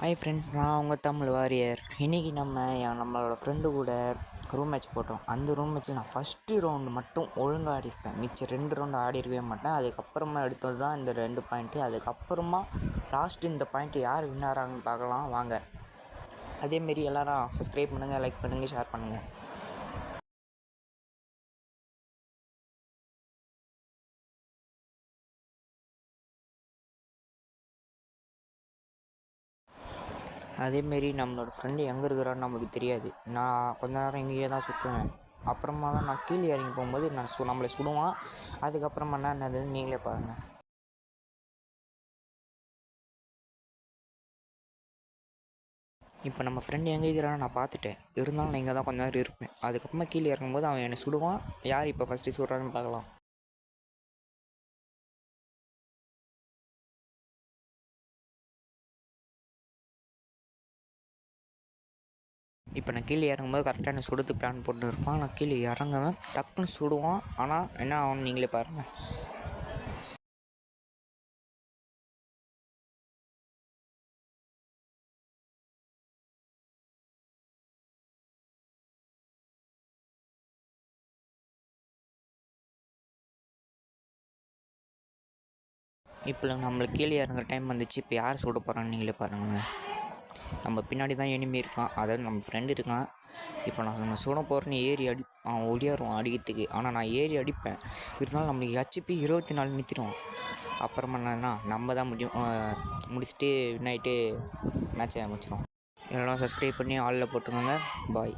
Hi friends, நான் உங்கள் Tamil warrior. இன்றைக்கி நம்மளோட ஃப்ரெண்டு கூட ரூம் மேட்ச் போட்டோம். அந்த ரூம் மேட்ச்சில் நான் ஃபஸ்ட்டு ரவுண்டு மட்டும் ஒழுங்காக ஆடிருப்பேன். மிச்சம் 2 ரவுண்டு ஆடிருக்கவே மாட்டேன். அதுக்கப்புறமா எடுத்தது தான் இந்த 2 பாயிண்ட்டு. அதுக்கப்புறமா லாஸ்ட்டு இந்த பாயிண்ட்டு யார் வின் ஆகிறாங்கன்னு பார்க்கலாம் வாங்க. அதேமாரி எல்லோரும் சப்ஸ்கிரைப் பண்ணுங்கள், லைக் பண்ணுங்கள், ஷேர் பண்ணுங்கள். அதேமாரி நம்மளோட ஃப்ரெண்டு எங்கே இருக்கிறான்னு நம்மளுக்கு தெரியாது. நான் கொஞ்ச நேரம் இங்கேயே தான் சுற்றுவேன். அப்புறமா தான் நான் கீழே இறங்கி போகும்போது நம்மளை சுடுவான். அதுக்கப்புறமா என்னதுன்னு நீங்களே பாருங்கள். இப்போ நம்ம ஃப்ரெண்டு எங்கே இருக்கிறான்னு நான் பார்த்துட்டேன். இருந்தாலும் நான் இங்கே தான் கொஞ்ச நேரம் இருப்பேன். அதுக்கப்புறமா கீழே இறங்கும்போது அவன் என்னை சுடுவான். யார் இப்போ ஃபஸ்ட்டு சுடுறான்னு பார்க்கலாம். இப்போ நான் கீழே இறங்கும்போது கரெக்டாக என்னை சுடுறதுக்கு பிளான் போட்டு இருப்பான். நான் கீழே இறங்குவேன், டக்குன்னு சுடுவான். ஆனால் என்ன ஆகும்னு நீங்களே பாருங்கள். இப்போ நம்மளுக்கு கீழே இறங்குற டைம் வந்துச்சு. இப்போ யார் சுட போகிறான்னு நீங்களே பாருங்கள். நம்ம பின்னாடி தான் எனிமி இருக்கான், அதாவது நம்ம ஃப்ரெண்டு இருக்கான். இப்போ நான் சுட போகிறேன்னு அவன் ஒடியாருவான் அடிக்கிறதுக்கு. ஆனால் நான் ஏறி அடிப்பேன். இருந்தாலும் நம்மளுக்கு ஹெச்பி 24 நிறுத்திடுவான். அப்புறமா என்னன்னா நம்ம தான் முடிச்சுட்டு வின் ஆகிட்டு மேட்சை முடிச்சிடும். எல்லாம் சப்ஸ்கிரைப் பண்ணி ஆளில் போட்டுக்கோங்க. பாய்.